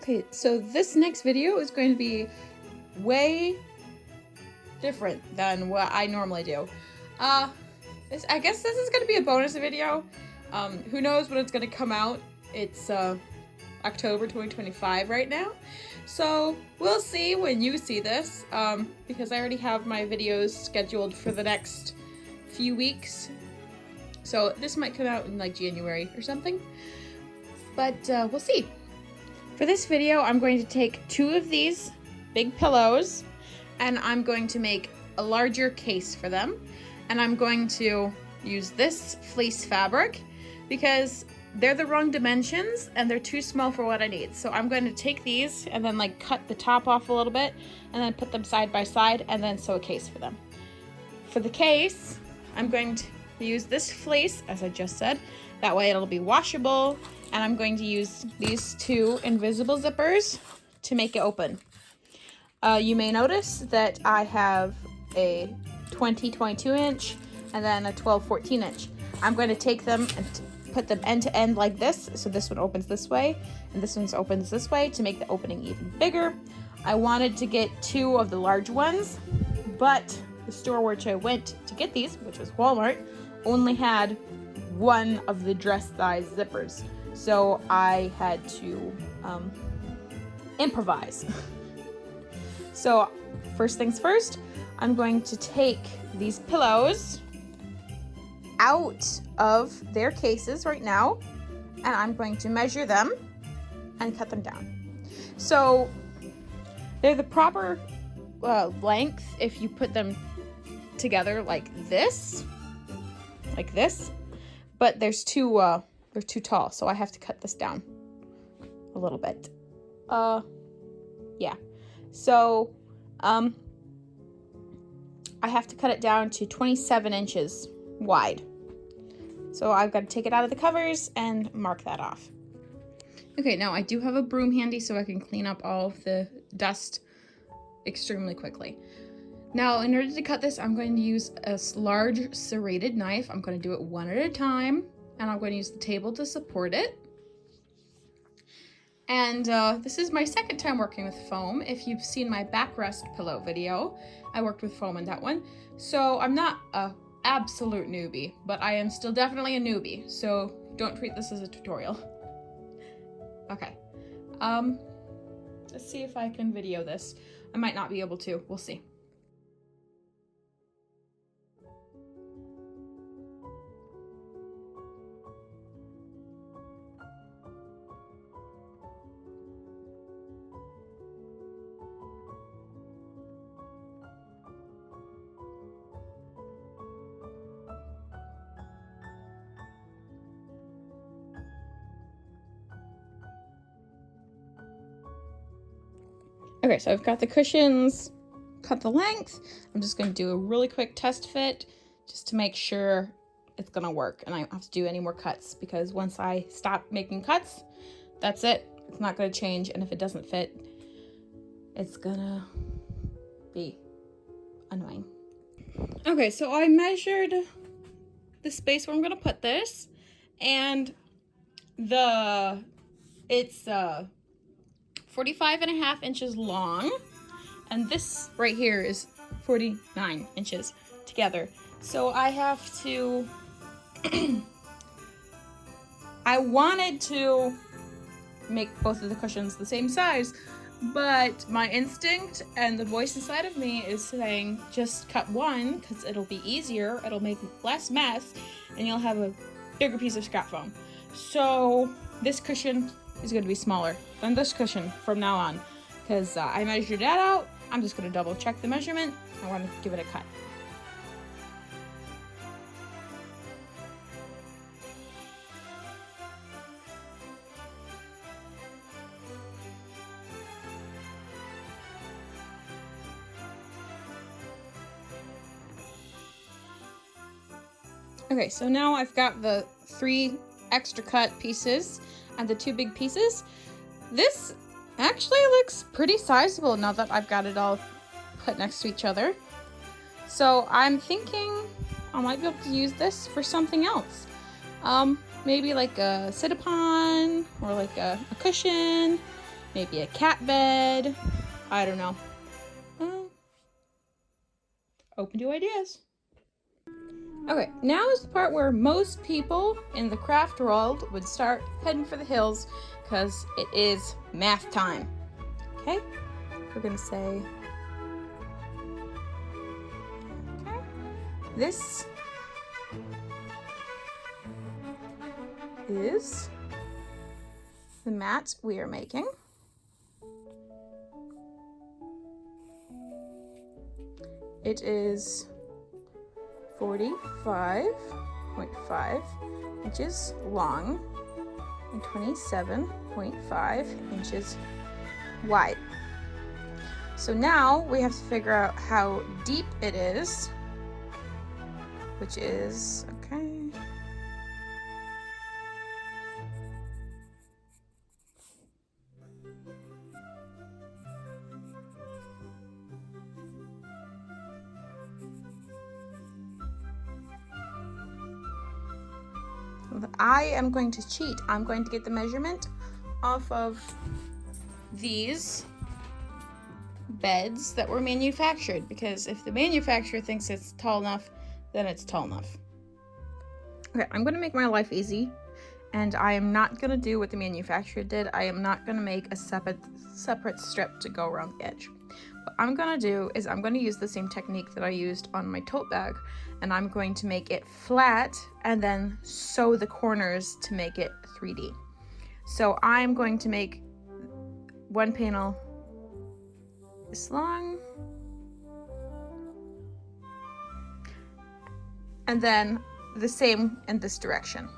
Okay, so this next video is going to be way different than what I normally do. I guess this is going to be a bonus video. Who knows when it's going to come out? It's October 2025 right now. So we'll see when you see this, because I already have my videos scheduled for the next few weeks. So this might come out in like January or something, but we'll see. For this video, I'm going to take 2 of these big pillows and I'm going to make a larger case for them. And I'm going to use this fleece fabric because they're the wrong dimensions and they're too small for what I need. So I'm going to take these and then like cut the top off a little bit and then put them side by side and then sew a case for them. For the case, I'm going to use this fleece, as I just said. That way it'll be washable. And I'm going to use these 2 invisible zippers to make it open. You may notice that I have a 20-22 inch and then a 12-14 inch. I'm going to take them and put them end to end like this. So this one opens this way and this one opens this way to make the opening even bigger. I wanted to get 2 of the large ones, but the store which I went to get these, which was Walmart, only had 1 of the dress size zippers. So I had to improvise. So first things first, I'm going to take these pillows out of their cases right now, and I'm going to measure them and cut them down. So they're the proper length if you put them together like this, but they're too tall, so I have to cut this down a little bit. Yeah. So, I have to cut it down to 27 inches wide. So I've got to take it out of the covers and mark that off. Okay, now I do have a broom handy so I can clean up all of the dust extremely quickly. Now, in order to cut this, I'm going to use a large serrated knife. I'm going to do it one at a time, and I'm going to use the table to support it. And this is my second time working with foam. If you've seen my backrest pillow video, I worked with foam in that one. So I'm not a absolute newbie, but I am still definitely a newbie. So don't treat this as a tutorial. Okay. Let's see if I can video this. I might not be able to. We'll see. Okay, so I've got the cushions, cut the length. I'm just going to do a really quick test fit just to make sure it's going to work. And I don't have to do any more cuts because once I stop making cuts, that's it. It's not going to change. And if it doesn't fit, it's going to be annoying. Okay, so I measured the space where I'm going to put this, and it's 45.5 inches long, and this right here is 49 inches together. So I have to, I wanted to make both of the cushions the same size, but my instinct and the voice inside of me is saying just cut one because it'll be easier, it'll make less mess, and you'll have a bigger piece of scrap foam. So this cushion is going to be smaller than this cushion from now on because I measured that out. I'm just going to double check the measurement. I want to give it a cut. Okay, so now I've got the 3 extra cut pieces and the 2 big pieces. This actually looks pretty sizable now that I've got it all put next to each other. So I'm thinking I might be able to use this for something else. Maybe like a sit-upon or like a cushion. maybe a cat bed. I don't know. Open to ideas. Okay, now is the part where most people in the craft world would start heading for the hills because it is math time. Okay, we're gonna say, okay, this is the mat we are making. It is 45.5 inches long and 27.5 inches wide. So now we have to figure out how deep it is, which is, okay, I am going to cheat. I'm going to get the measurement off of these beds that were manufactured, because if the manufacturer thinks it's tall enough, then it's tall enough. Okay, I'm going to make my life easy, and I am not going to do what the manufacturer did. I am not going to make a separate strip to go around the edge. What I'm going to do is I'm going to use the same technique that I used on my tote bag, and I'm going to make it flat and then sew the corners to make it 3D. So I'm going to make one panel this long, and then the same in this direction.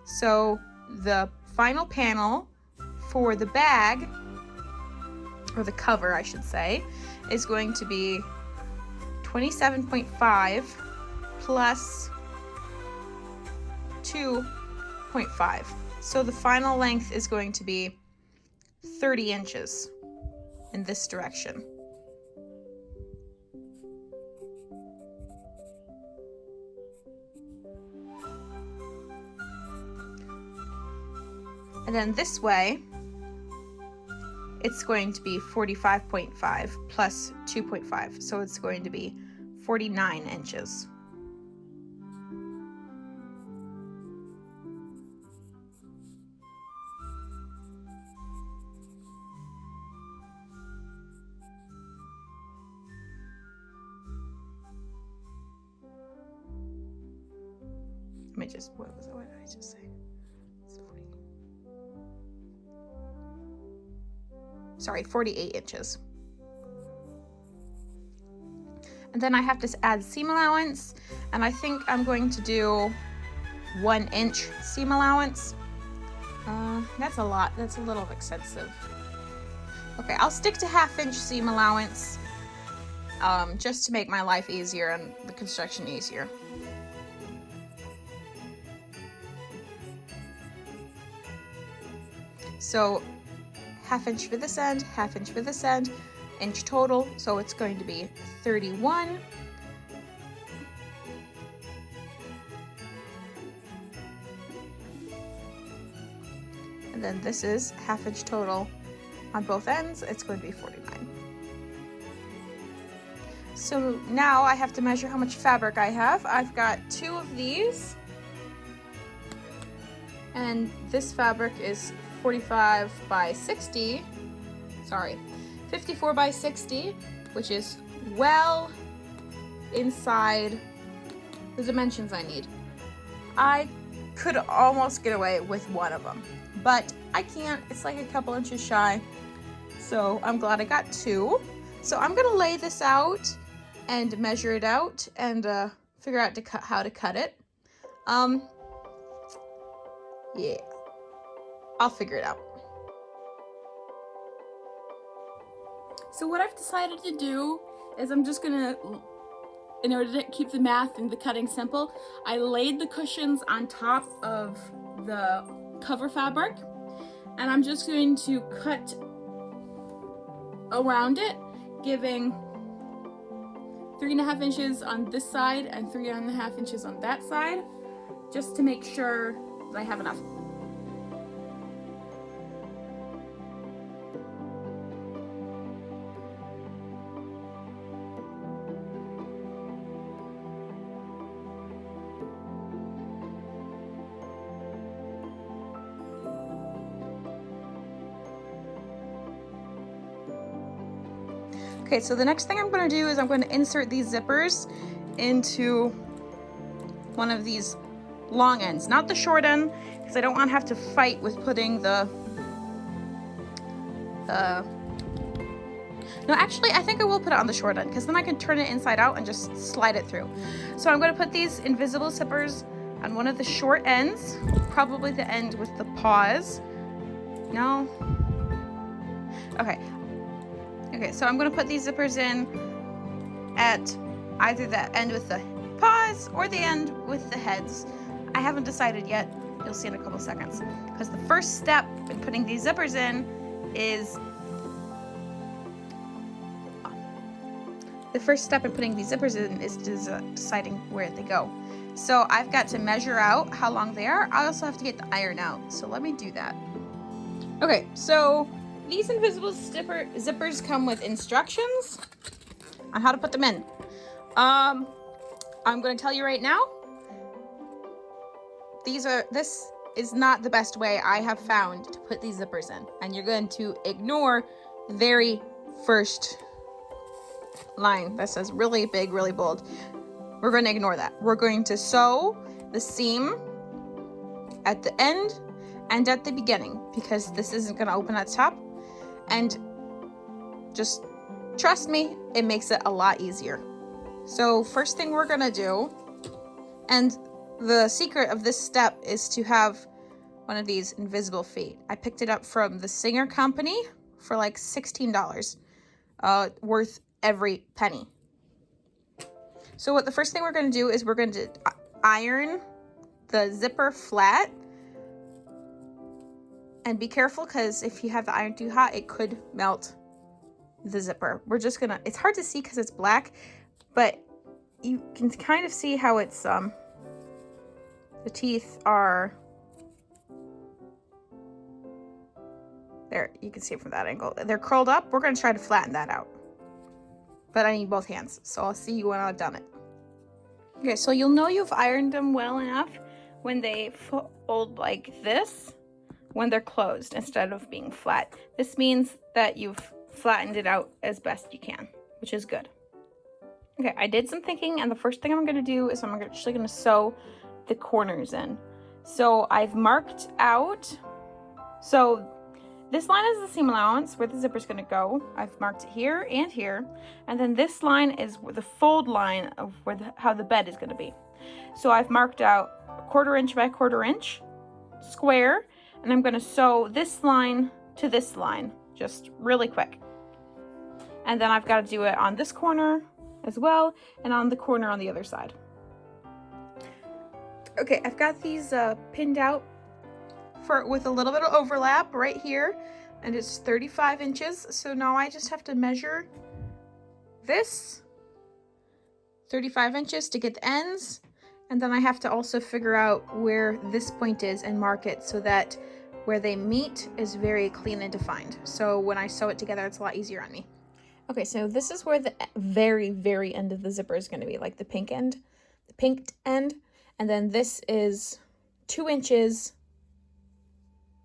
So the final panel for the bag, or the cover I should say, is going to be 27.5 plus 2.5. So the final length is going to be 30 inches in this direction. And then this way, it's going to be 45.5 plus 2.5. So it's going to be 49 inches. What did I just say? Sorry, 48 inches. And then I have to add seam allowance, and I think I'm going to do 1 inch seam allowance. That's a lot. That's a little excessive. Okay, I'll stick to 1/2 inch seam allowance, just to make my life easier and the construction easier. So 1/2 inch for this end, 1/2 inch for this end, inch total, so it's going to be 31. And then this is 1/2 inch total on both ends, it's going to be 49. So now I have to measure how much fabric I have. I've got 2 of these, and this fabric is 45 by 60, sorry, 54 by 60, which is well inside the dimensions I need. I could almost get away with 1 of them, but I can't. It's like a couple inches shy, so I'm glad I got 2. So I'm gonna lay this out and measure it out and figure out how to cut it. Yeah, I'll figure it out. So what I've decided to do is I'm just gonna, in order to keep the math and the cutting simple, I laid the cushions on top of the cover fabric, and I'm just going to cut around it, giving 3.5 inches on this side and 3.5 inches on that side, just to make sure that I have enough. Okay, so the next thing I'm going to do is I'm going to insert these zippers into one of these long ends, not the short end, because I don't want to have to fight with putting the no, actually, I think I will put it on the short end because then I can turn it inside out and just slide it through. So I'm going to put these invisible zippers on one of the short ends, probably the end with the paws. No. Okay. Okay, so I'm going to put these zippers in at either the end with the paws or the end with the heads. I haven't decided yet. You'll see in a couple seconds. Because the first step in putting these zippers in is deciding where they go. So I've got to measure out how long they are. I also have to get the iron out. So let me do that. Okay, so these invisible zippers come with instructions on how to put them in. I'm going to tell you right now, this is not the best way I have found to put these zippers in. And you're going to ignore the very first line that says really big, really bold. We're going to ignore that. We're going to sew the seam at the end and at the beginning because this isn't going to open at the top. And just trust me, it makes it a lot easier. So first thing we're going to do, and the secret of this step is to have one of these invisible feet. I picked it up from the Singer Company for like $16, worth every penny. So what the first thing we're going to do is we're going to iron the zipper flat. And be careful because if you have the iron too hot, it could melt the zipper. We're just gonna, it's hard to see because it's black, but you can kind of see how it's, the teeth are, there, you can see it from that angle. They're curled up. We're gonna try to flatten that out. But I need both hands, so I'll see you when I've done it. Okay, so you'll know you've ironed them well enough when they fold like this, when they're closed instead of being flat. This means that you've flattened it out as best you can, which is good. Okay, I did some thinking, and the first thing I'm gonna do is I'm actually gonna sew the corners in. So I've marked out, so this line is the seam allowance where the zipper's gonna go. I've marked it here and here. And then this line is the fold line of where how the bed is gonna be. So I've marked out a 1/4 inch by 1/4 inch square, and I'm gonna sew this line to this line, just really quick. And then I've gotta do it on this corner as well, and on the corner on the other side. Okay, I've got these pinned out with a little bit of overlap right here, and it's 35 inches. So now I just have to measure this 35 inches to get the ends, and then I have to also figure out where this point is and mark it so that where they meet is very clean and defined. So when I sew it together, it's a lot easier on me. Okay, so this is where the very, very end of the zipper is going to be, like the pink end, the pinked end, and then this is 2 inches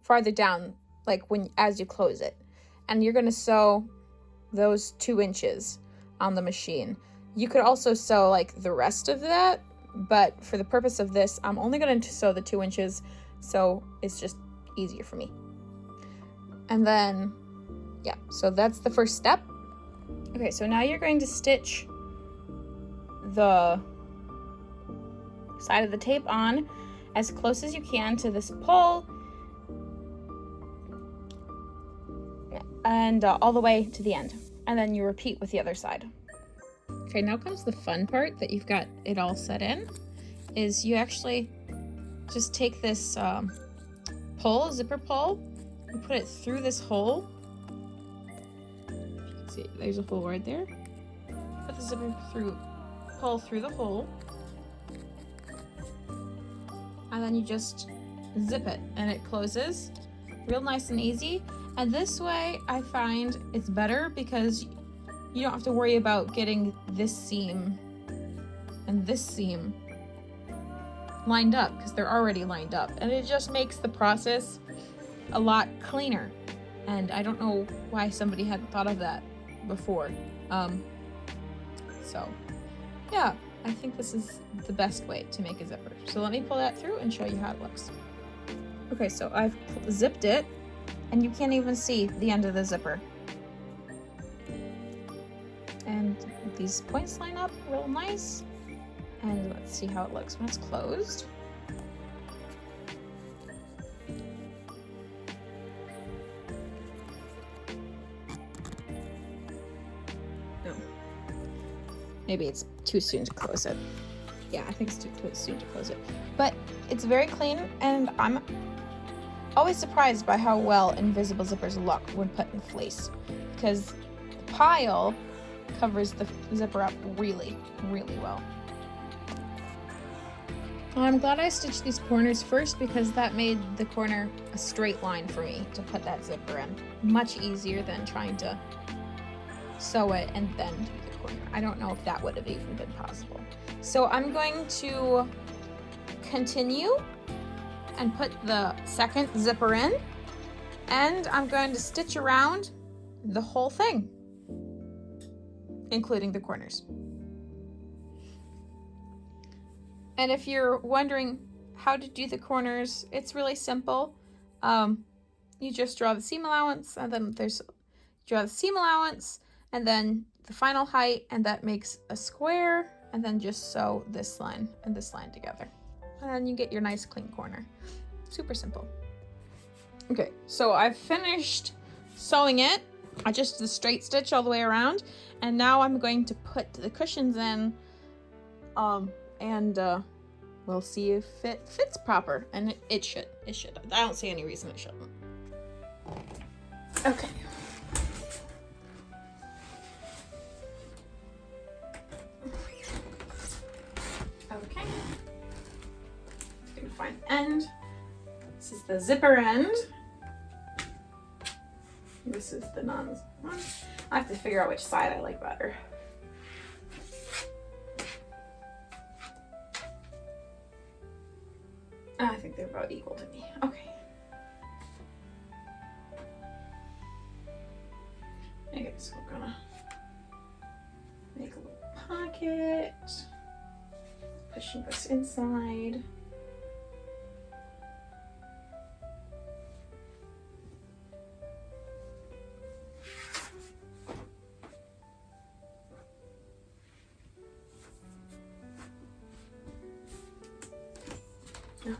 farther down, like as you close it, and you're going to sew those 2 inches on the machine. You could also sew like the rest of that, but for the purpose of this, I'm only going to sew the 2 inches, so it's just easier for me. And then, yeah, so that's the first step. Okay, so now you're going to stitch the side of the tape on as close as you can to this pole, and all the way to the end, and then you repeat with the other side. Okay, now comes the fun part that you've got it all set in, is you actually just take this zipper pull, you put it through this hole. You can see there's a hole right there. Put the zipper pull through the hole, and then you just zip it, and it closes real nice and easy. And this way I find it's better because you don't have to worry about getting this seam and this seam lined up because they're already lined up, and it just makes the process a lot cleaner. And I don't know why somebody hadn't thought of that before. So yeah, I think this is the best way to make a zipper. So let me pull that through and show you how it looks. Okay, so I've zipped it, and you can't even see the end of the zipper. And these points line up real nice. And let's see how it looks when it's closed. No. Maybe it's too soon to close it. Yeah, I think it's too soon to close it. But it's very clean, and I'm always surprised by how well invisible zippers look when put in fleece, because the pile covers the zipper up really, really well. I'm glad I stitched these corners first, because that made the corner a straight line for me to put that zipper in. Much easier than trying to sew it and then do the corner. I don't know if that would have even been possible. So I'm going to continue and put the second zipper in, and I'm going to stitch around the whole thing, including the corners. And if you're wondering how to do the corners, it's really simple. You just draw the seam allowance, and then draw the seam allowance, and then the final height, and that makes a square, and then just sew this line and this line together. And then you get your nice clean corner. Super simple. Okay, so I've finished sewing it. I just did a straight stitch all the way around, and now I'm going to put the cushions in, and we'll see if it fits proper, and it should. It should. I don't see any reason it shouldn't. Okay. Okay. Gonna find the end. This is the zipper end. This is the non-zipper one. I have to figure out which side I like better. I think they're about equal to me. Okay. I guess we're gonna make a little pocket. Pushing this inside. Okay.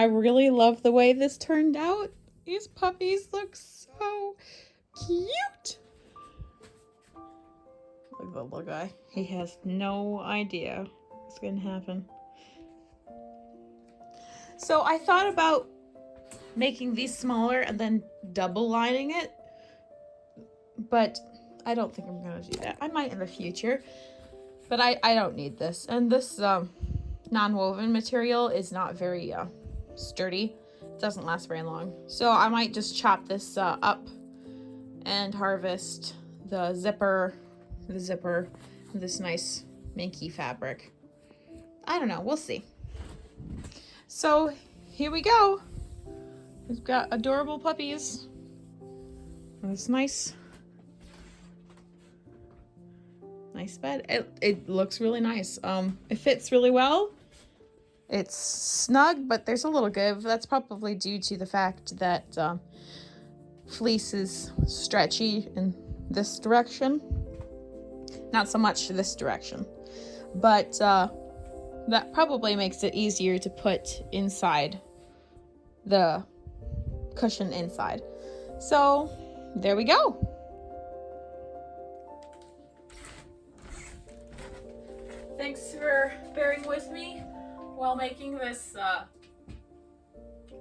I really love the way this turned out. These puppies look so cute. Look at the little guy. He has no idea what's going to happen. So I thought about making these smaller and then double lining it, but I don't think I'm going to do that. I might in the future, but I don't need this. And this non-woven material is not very sturdy. It doesn't last very long. So I might just chop this up and harvest the zipper, this nice minky fabric. I don't know, we'll see. So here we go. We've got adorable puppies. This nice bed. It looks really nice. It fits really well. It's snug, but there's a little give. That's probably due to the fact that fleece is stretchy in this direction. Not so much this direction, but that probably makes it easier to put inside the cushion inside. So there we go. Thanks for bearing with me while making this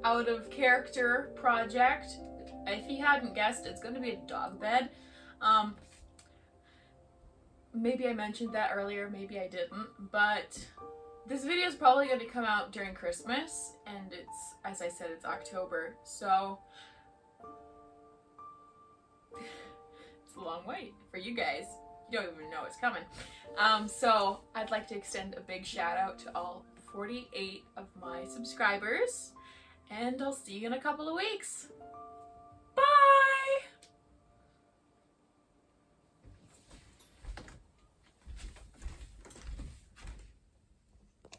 out of character project. If you hadn't guessed, it's going to be a dog bed. Maybe I mentioned that earlier, maybe I didn't, but this video is probably going to come out during Christmas, and it's, as I said, it's October, so it's a long wait for you guys. You don't even know it's coming. So I'd like to extend a big shout out to all 48 of my subscribers, and I'll see you in a couple of weeks.